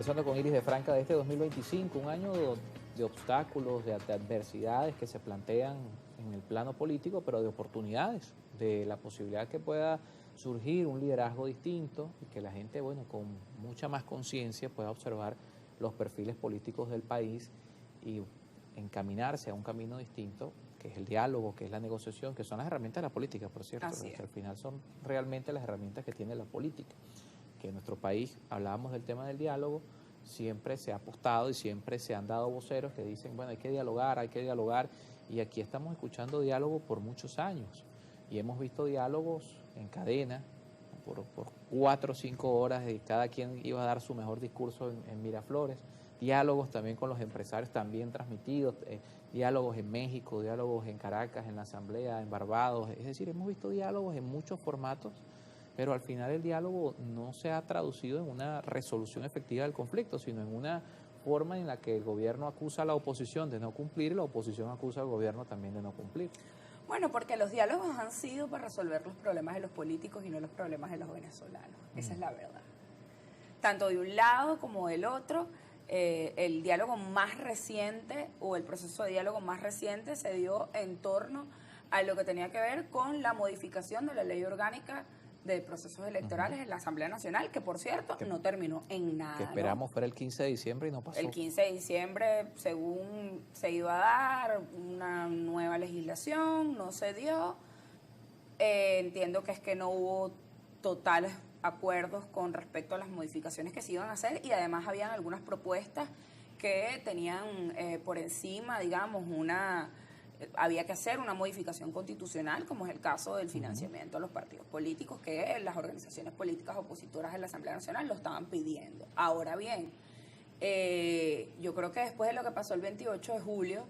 Conversando con Iris de Franca de este 2025, un año de obstáculos, de adversidades que se plantean en el plano político, pero de oportunidades, de la posibilidad que pueda surgir un liderazgo distinto y que la gente, bueno, con mucha más conciencia pueda observar los perfiles políticos del país y encaminarse a un camino distinto, que es el diálogo, que es la negociación, que son las herramientas de la política, por cierto. Así es. Al final son realmente las herramientas que tiene la política. Que en nuestro país, hablábamos del tema del diálogo, siempre se ha apostado y siempre se han dado voceros que dicen, bueno, hay que dialogar, y aquí estamos escuchando diálogo por muchos años, y hemos visto diálogos en cadena, por 4 o 5 horas, y cada quien iba a dar su mejor discurso en Miraflores, diálogos también con los empresarios también transmitidos, diálogos en México, diálogos en Caracas, en la Asamblea, en Barbados, es decir, hemos visto diálogos en muchos formatos, pero al final el diálogo no se ha traducido en una resolución efectiva del conflicto, sino en una forma en la que el gobierno acusa a la oposición de no cumplir y la oposición acusa al gobierno también de no cumplir. Bueno, porque los diálogos han sido para resolver los problemas de los políticos y no los problemas de los venezolanos. Esa es la verdad. Tanto de un lado como del otro, el diálogo más reciente o el proceso de diálogo más reciente se dio en torno a lo que tenía que ver con la modificación de la ley orgánica de procesos electorales en la Asamblea Nacional, que por cierto no terminó en nada. Que esperamos fuera el 15 de diciembre y no pasó. El 15 de diciembre, según se iba a dar una nueva legislación, no se dio. Entiendo que es que no hubo totales acuerdos con respecto a las modificaciones que se iban a hacer y además habían algunas propuestas que tenían por encima, digamos, había que hacer una modificación constitucional, como es el caso del financiamiento a los partidos políticos, que las organizaciones políticas opositoras en la Asamblea Nacional lo estaban pidiendo. Ahora bien, yo creo que después de lo que pasó el 28 de julio,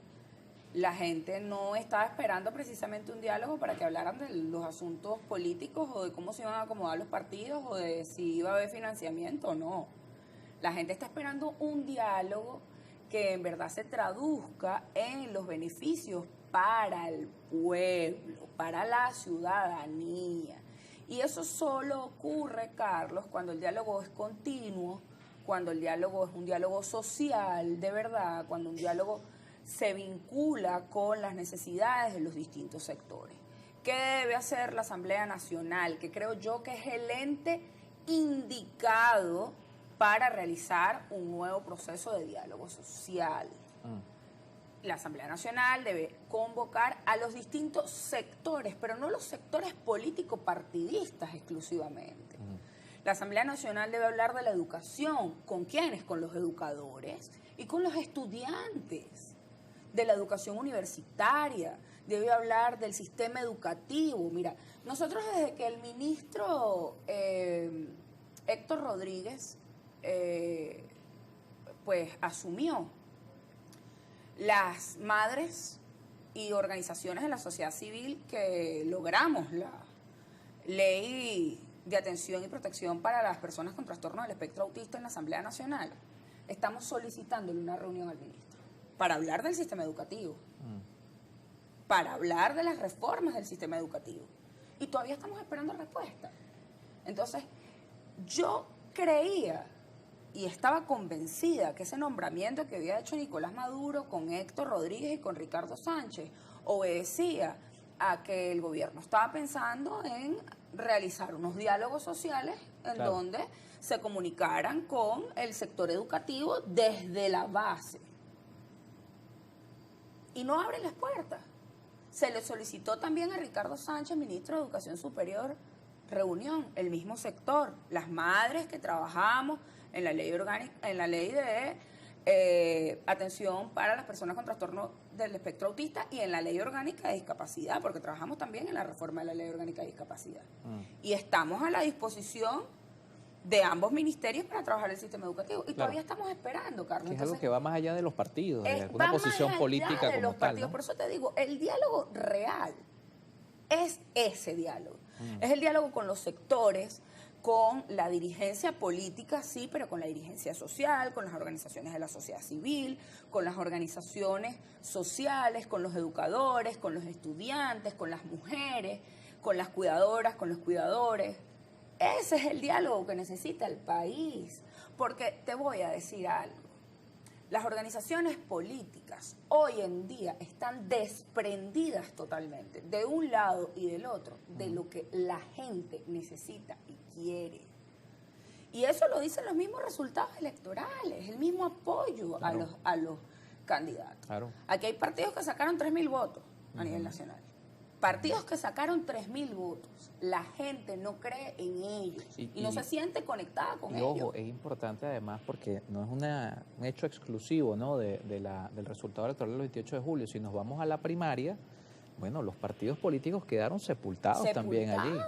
la gente no estaba esperando precisamente un diálogo para que hablaran de los asuntos políticos o de cómo se iban a acomodar los partidos o de si iba a haber financiamiento o no. La gente está esperando un diálogo que en verdad se traduzca en los beneficios para el pueblo, para la ciudadanía. Y eso solo ocurre, Carlos, cuando el diálogo es continuo, cuando el diálogo es un diálogo social de verdad, cuando un diálogo se vincula con las necesidades de los distintos sectores. ¿Qué debe hacer la Asamblea Nacional? Que creo yo que es el ente indicado para realizar un nuevo proceso de diálogo social. La Asamblea Nacional debe convocar a los distintos sectores, pero no los sectores político-partidistas exclusivamente. La Asamblea Nacional debe hablar de la educación. ¿Con quiénes? Con los educadores y con los estudiantes, de la educación universitaria. Debe hablar del sistema educativo. Mira, nosotros desde que el ministro Héctor Rodríguez pues asumió, las madres y organizaciones de la sociedad civil que logramos la ley de atención y protección para las personas con trastorno del espectro autista en la Asamblea Nacional, estamos solicitándole una reunión al ministro para hablar del sistema educativo, para hablar de las reformas del sistema educativo, y todavía estamos esperando respuesta. Entonces, yo creía y estaba convencida que ese nombramiento que había hecho Nicolás Maduro con Héctor Rodríguez y con Ricardo Sánchez obedecía a que el gobierno estaba pensando en realizar unos diálogos sociales en donde se comunicaran con el sector educativo desde la base. Y no abren las puertas. Se le solicitó también a Ricardo Sánchez, ministro de Educación Superior, reunión, el mismo sector, las madres que trabajamos en la ley orgánica, en la ley de atención para las personas con trastorno del espectro autista y en la ley orgánica de discapacidad, porque trabajamos también en la reforma de la ley orgánica de discapacidad. Y estamos a la disposición de ambos ministerios para trabajar el sistema educativo. Y todavía estamos esperando, Carlos. Es algo que va más allá de los partidos, de alguna posición política como tal, ¿no? Por eso te digo, el diálogo real es ese diálogo. Es el diálogo con los sectores, con la dirigencia política, sí, pero con la dirigencia social, con las organizaciones de la sociedad civil, con las organizaciones sociales, con los educadores, con los estudiantes, con las mujeres, con las cuidadoras, con los cuidadores. Ese es el diálogo que necesita el país, Porque te voy a decir algo. Las organizaciones políticas hoy en día están desprendidas totalmente, de un lado y del otro, de lo que la gente necesita y quiere. Y eso lo dicen los mismos resultados electorales, el mismo apoyo a los candidatos. Claro. Aquí hay partidos que sacaron 3.000 votos a nivel nacional. Partidos que sacaron 3.000 votos. La gente no cree en ellos y no se siente conectada con ellos. Ojo, es importante además porque no es un hecho exclusivo, ¿no? del resultado electoral del 28 de julio. Si nos vamos a la primaria, bueno, los partidos políticos quedaron sepultados también allí.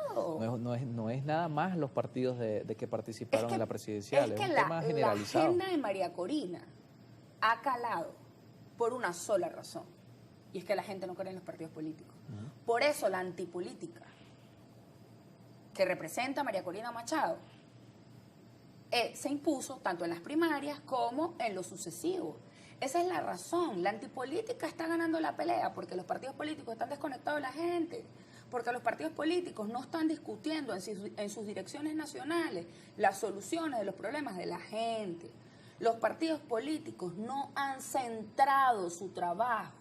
No es nada más los partidos de que participaron en la presidencial, es un tema generalizado. La agenda de María Corina ha calado por una sola razón, y es que la gente no cree en los partidos políticos. Por eso la antipolítica que representa María Corina Machado se impuso tanto en las primarias como en lo sucesivo. Esa es la razón. La antipolítica está ganando la pelea porque los partidos políticos están desconectados de la gente, porque los partidos políticos no están discutiendo en sus direcciones nacionales las soluciones de los problemas de la gente. Los partidos políticos no han centrado su trabajo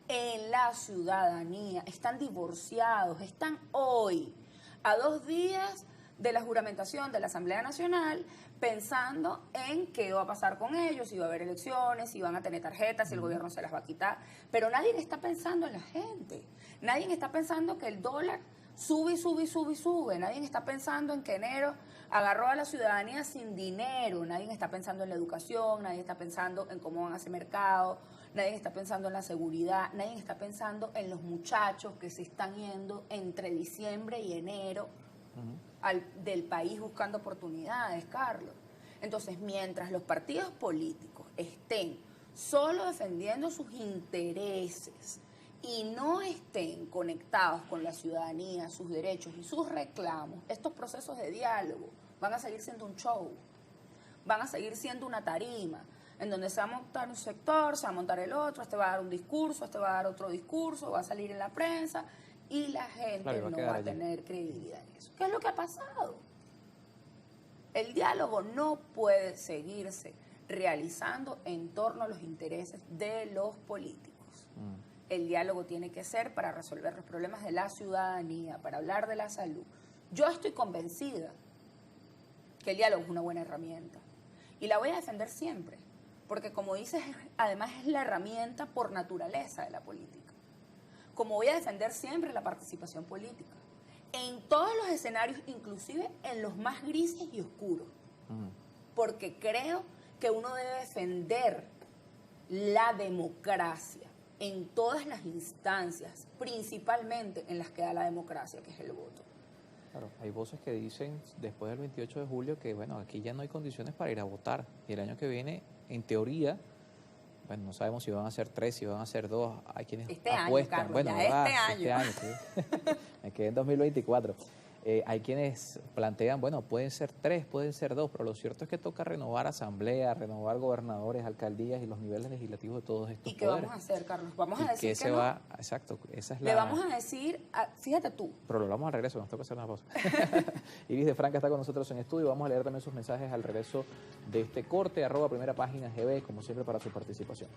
en la ciudadanía, están divorciados, están hoy a 2 días de la juramentación de la Asamblea Nacional pensando en qué va a pasar con ellos, si va a haber elecciones, si van a tener tarjetas, si el gobierno se las va a quitar, pero nadie está pensando en la gente, nadie está pensando que el dólar sube y sube y sube y sube, nadie está pensando en que enero agarró a la ciudadanía sin dinero, nadie está pensando en la educación, nadie está pensando en cómo van a hacer mercado, nadie está pensando en la seguridad, nadie está pensando en los muchachos que se están yendo entre diciembre y enero del país buscando oportunidades, Carlos. Entonces, mientras los partidos políticos estén solo defendiendo sus intereses y no estén conectados con la ciudadanía, sus derechos y sus reclamos, estos procesos de diálogo van a seguir siendo un show, van a seguir siendo una tarima, en donde se va a montar un sector, se va a montar el otro, este va a dar un discurso, este va a dar otro discurso, va a salir en la prensa y la gente no va a tener credibilidad en eso. ¿Qué es lo que ha pasado? El diálogo no puede seguirse realizando en torno a los intereses de los políticos. El diálogo tiene que ser para resolver los problemas de la ciudadanía, para hablar de la salud. Yo estoy convencida que el diálogo es una buena herramienta y la voy a defender siempre. Porque como dices, además es la herramienta por naturaleza de la política. Como voy a defender siempre la participación política. En todos los escenarios, inclusive en los más grises y oscuros. Porque creo que uno debe defender la democracia en todas las instancias, principalmente en las que da la democracia, que es el voto. Claro, hay voces que dicen después del 28 de julio que, bueno, aquí ya no hay condiciones para ir a votar. Y el año que viene, en teoría, bueno, no sabemos si van a ser 3, si van a ser 2. Hay quienes apuestan. Carlos, bueno, este año. Sí. Me quedé en 2024. Hay quienes plantean, bueno, pueden ser 3, pueden ser 2, pero lo cierto es que toca renovar asamblea, renovar gobernadores, alcaldías y los niveles legislativos de todos estos poderes. ¿Y qué vamos a hacer, Carlos? Vamos a decir que no. Exacto, esa es Le vamos a decir, fíjate tú. Pero lo vamos al regreso, nos toca hacer una pausa. Iris de Franca está con nosotros en estudio, vamos a leer también sus mensajes al regreso de este corte, @primera página GB, como siempre, para su participación.